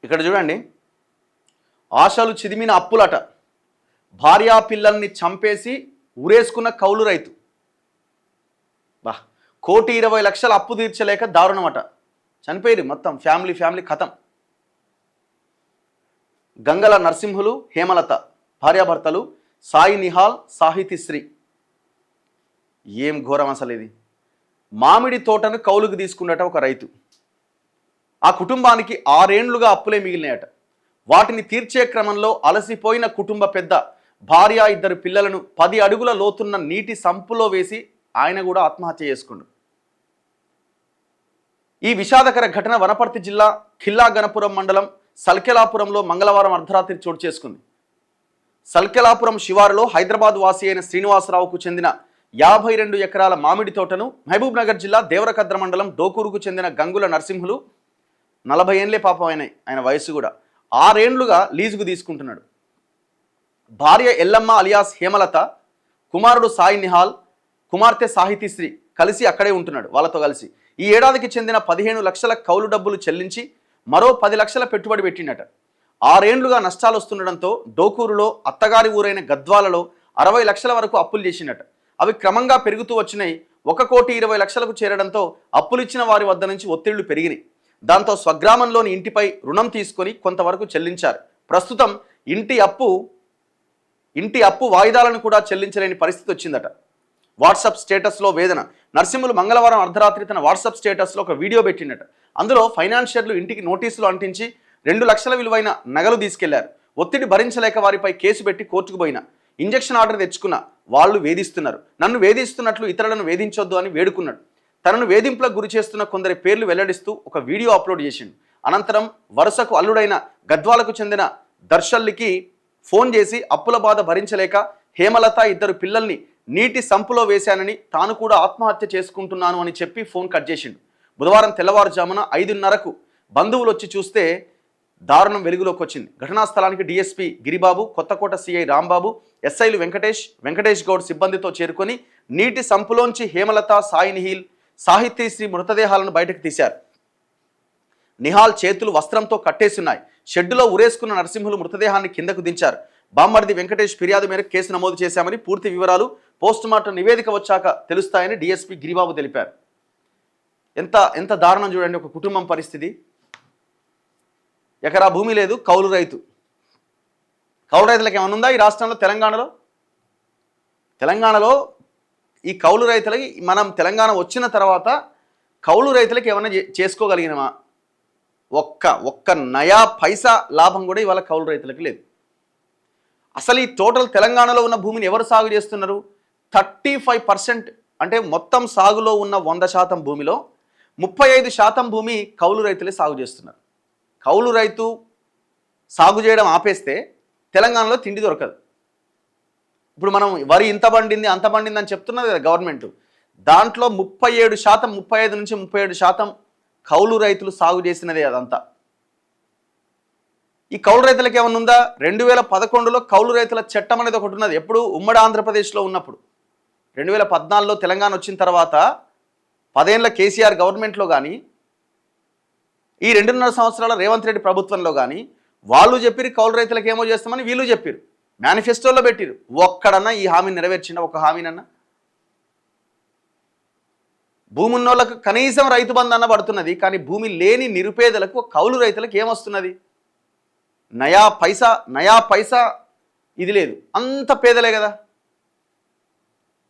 ఇక్కడ చూడండి, ఆశలు చిదిమిన అప్పులట, భార్యా పిల్లల్ని చంపేసి ఊరేసుకున్న కౌలు రైతు. 1,20,00,000 అప్పు తీర్చలేక దారుణమట, చనిపోయి మొత్తం ఫ్యామిలీ కథం. గంగల నరసింహులు హేమలత భార్యాభర్తలు సాయి నిహాల్ సాహితీశ్రీ. ఏం ఘోరం అసలు ఇది. మామిడి తోటను కౌలుకు తీసుకున్నట ఒక రైతు. ఆ కుటుంబానికి 6 ఏండ్లుగా అప్పులే మిగిలినాయట. వాటిని తీర్చే క్రమంలో అలసిపోయిన కుటుంబ పెద్ద భార్య 2 పిల్లలను 10 అడుగుల లోతున్న నీటి సంపులో వేసి ఆయన కూడా ఆత్మహత్య చేసుకుండు. ఈ విషాదకర ఘటన వనపర్తి జిల్లా ఖిల్లా గణపురం మండలం సల్కెలాపురంలో మంగళవారం అర్ధరాత్రి చోటు చేసుకుంది. సల్కెలాపురం శివారులో హైదరాబాద్ వాసి అయిన శ్రీనివాసరావుకు చెందిన 52 ఎకరాల మామిడి తోటను మహబూబ్ నగర్ జిల్లా దేవరకద్ర మండలం డోకూరుకు చెందిన గంగుల నరసింహులు 40 ఏండ్లే పాపం ఆయన వయసు కూడా 6 ఏండ్లుగా లీజుకు తీసుకుంటున్నాడు. భార్య ఎల్లమ్మ అలియాస్ హేమలత, కుమారుడు సాయి నిహాల్, కుమార్తె సాహితీశ్రీ కలిసి అక్కడే ఉంటున్నాడు. వాళ్ళతో కలిసి ఈ ఏడాదికి చెందిన 15 లక్షల కౌలు డబ్బులు చెల్లించి మరో 10 లక్షల పెట్టుబడి పెట్టినట. 6 ఏండ్లుగా నష్టాలు వస్తుండడంతో డోకూరులో అత్తగారి ఊరైన గద్వాలలో 60 లక్షల వరకు అప్పులు చేసినట. అవి క్రమంగా పెరుగుతూ వచ్చినాయి. 1,20,00,000కు చేరడంతో అప్పులిచ్చిన వారి వద్ద నుంచి ఒత్తిళ్లు పెరిగినాయి. దాంతో స్వగ్రామంలోని ఇంటిపై రుణం తీసుకొని కొంతవరకు చెల్లించారు. ప్రస్తుతం ఇంటి అప్పు వాయిదాలను కూడా చెల్లించలేని పరిస్థితి వచ్చిందట. వాట్సాప్ స్టేటస్లో వేదన. నరసింహులు మంగళవారం అర్ధరాత్రి తన వాట్సాప్ స్టేటస్లో ఒక వీడియో పెట్టినట. అందులో ఫైనాన్షియర్లు ఇంటికి నోటీసులు అంటించి 2 లక్షల విలువైన నగలు తీసుకెళ్లారు. ఒత్తిడి భరించలేక వారిపై కేసు పెట్టి కోర్టుకు పోయినా, ఇంజెక్షన్ ఆర్డర్ తెచ్చుకున్న వాళ్ళు వేధిస్తున్నారు, నన్ను వేధిస్తున్నట్లు ఇతరులను వేధించొద్దు అని వేడుకున్నాడు. తనను వేధింపులకు గురి చేస్తున్న కొందరి పేర్లు వెల్లడిస్తూ ఒక వీడియో అప్లోడ్ చేసిండు. అనంతరం వరుసకు అల్లుడైన గద్వాలకు చెందిన దర్శల్లికి ఫోన్ చేసి అప్పుల బాధ భరించలేక హేమలత 2 పిల్లల్ని నీటి సంపులో వేశానని, తాను కూడా ఆత్మహత్య చేసుకుంటున్నాను అని చెప్పి ఫోన్ కట్ చేసిండు. బుధవారం తెల్లవారుజామున 5:30కు బంధువులు వచ్చి చూస్తే దారుణం వెలుగులోకి వచ్చింది. ఘటనా స్థలానికి డీఎస్పీ గిరిబాబు, కొత్తకోట సిఐ రాంబాబు, ఎస్ఐలు వెంకటేష్ గౌడ్ సిబ్బందితో చేరుకొని నీటి సంపులోంచి హేమలత, సాయి నిహిల్, సాహితీశ్రీ మృతదేహాలను బయటకు తీశారు. నిహాల్ చేతులు వస్త్రంతో కట్టేస్తున్నాయి. షెడ్డులో ఉరేసుకున్న నరసింహులు మృతదేహాన్ని కిందకు దించారు. బామ్మర్ది వెంకటేష్ ఫిర్యాదు మేరకు కేసు నమోదు చేశామని, పూర్తి వివరాలు పోస్టుమార్టం నివేదిక వచ్చాక తెలుస్తాయని డీఎస్పీ గిరిబాబు తెలిపారు. ఎంత దారుణం చూడండి ఒక కుటుంబం పరిస్థితి. ఎకరా భూమి లేదు, కౌలు రైతు. కౌలు రైతులకు ఏమైనా ఉందా ఈ రాష్ట్రంలో? తెలంగాణలో ఈ కౌలు రైతులకి మనం తెలంగాణ వచ్చిన తర్వాత కౌలు రైతులకి ఏమైనా చేసుకోగలిగినమా? ఒక్క నయా పైసా లాభం కూడా ఇవాళ కౌలు రైతులకు లేదు. అసలు ఈ టోటల్ తెలంగాణలో ఉన్న భూమిని ఎవరు సాగు చేస్తున్నారు? 35% అంటే మొత్తం సాగులో ఉన్న 100% భూమిలో 35% భూమి కౌలు రైతులే సాగు చేస్తున్నారు. కౌలు రైతు సాగు చేయడం ఆపేస్తే తెలంగాణలో తిండి దొరకదు. ఇప్పుడు మనం వరి ఇంత పండింది అంత పండింది అని చెప్తున్నది కదా గవర్నమెంట్. దాంట్లో 37%, 35 నుంచి 37% కౌలు రైతులు సాగు చేసినదే అదంతా. ఈ కౌలు రైతులకు ఏమన్నా ఉందా? 2011లో కౌలు రైతుల చట్టం అనేది ఒకటి ఉన్నది. ఎప్పుడు ఉమ్మడి ఆంధ్రప్రదేశ్లో ఉన్నప్పుడు. 2014లో తెలంగాణ వచ్చిన తర్వాత 10 ఏళ్ల కేసీఆర్ గవర్నమెంట్లో కానీ, ఈ 2.5 సంవత్సరాల రేవంత్ రెడ్డి ప్రభుత్వంలో కానీ వాళ్ళు చెప్పిరు కౌలు రైతులకు ఏమో చేస్తామని, వీళ్ళు చెప్పిరు, మేనిఫెస్టోలో పెట్టిరు. ఒక్కడన్నా ఈ హామీని నెరవేర్చిన ఒక హామీనన్నా? భూమి ఉన్నోళ్ళకు కనీసం రైతు బంధు అన్న పడుతున్నది, కానీ భూమి లేని నిరుపేదలకు కౌలు రైతులకు ఏమొస్తున్నది? నయా పైసా ఇది లేదు. అంత పేదలే కదా.